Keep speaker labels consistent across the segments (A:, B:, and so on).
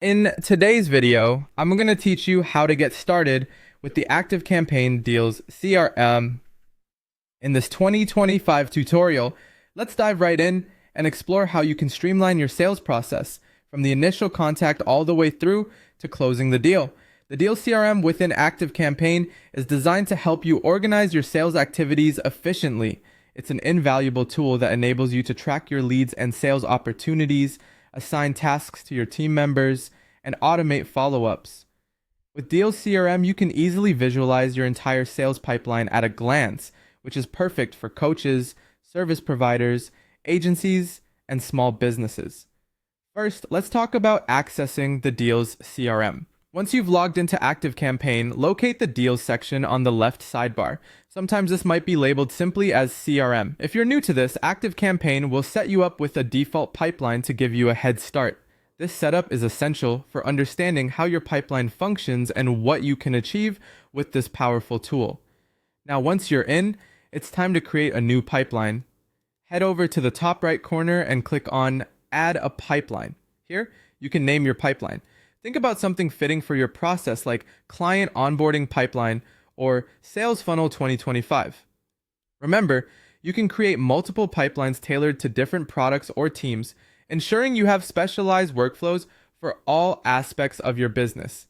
A: In today's video, I'm going to teach you how to get started with the ActiveCampaign Deals CRM. In this 2025 tutorial, let's dive right in and explore how you can streamline your sales process from the initial contact all the way through to closing the deal. The Deal CRM within ActiveCampaign is designed to help you organize your sales activities efficiently. It's an invaluable tool that enables you to track your leads and sales opportunities, assign tasks to your team members, and automate follow-ups. With Deal CRM, you can easily visualize your entire sales pipeline at a glance, which is perfect for coaches, service providers, agencies, and small businesses. First, let's talk about accessing the Deals CRM. Once you've logged into ActiveCampaign, locate the Deals section on the left sidebar. Sometimes this might be labeled simply as CRM. If you're new to this, ActiveCampaign will set you up with a default pipeline to give you a head start. This setup is essential for understanding how your pipeline functions and what you can achieve with this powerful tool. Now, once you're in, it's time to create a new pipeline. Head over to the top right corner and click on Add a Pipeline. Here, you can name your pipeline. Think about something fitting for your process like Client Onboarding Pipeline or Sales Funnel 2025. Remember, you can create multiple pipelines tailored to different products or teams, ensuring you have specialized workflows for all aspects of your business.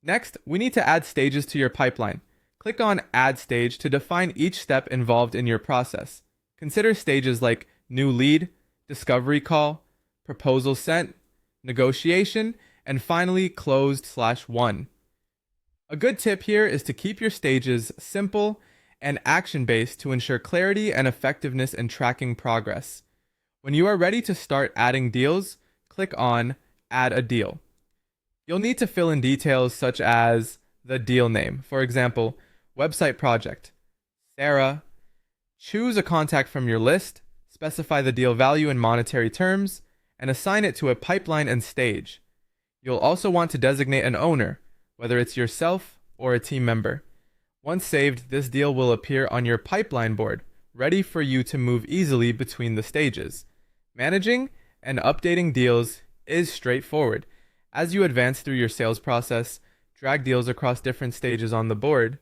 A: Next, we need to add stages to your pipeline. Click on Add Stage to define each step involved in your process. Consider stages like New Lead, Discovery Call, Proposal Sent, Negotiation, and finally closed/won. A good tip here is to keep your stages simple and action-based to ensure clarity and effectiveness in tracking progress. When you are ready to start adding deals, click on Add a Deal. You'll need to fill in details such as the deal name, for example, website project, Sarah. Choose a contact from your list, specify the deal value in monetary terms, and assign it to a pipeline and stage. You'll also want to designate an owner, whether it's yourself or a team member. Once saved, this deal will appear on your pipeline board, ready for you to move easily between the stages. Managing and updating deals is straightforward. As you advance through your sales process, drag deals across different stages on the board.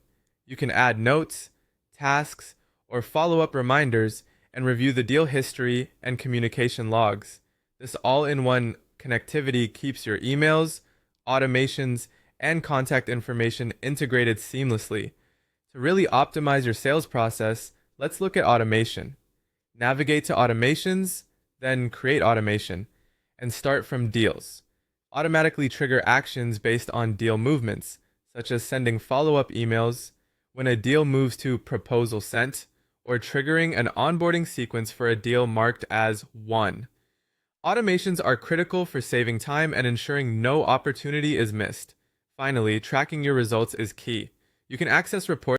A: You can add notes, tasks, or follow-up reminders and review the deal history and communication logs. This all-in-one connectivity keeps your emails, automations, and contact information integrated seamlessly. To really optimize your sales process, let's look at automation. Navigate to automations, then create automation, and start from deals. Automatically trigger actions based on deal movements, such as sending follow-up emails when a deal moves to proposal sent, or triggering an onboarding sequence for a deal marked as won. Automations are critical for saving time and ensuring no opportunity is missed. Finally, tracking your results is key. You can access reports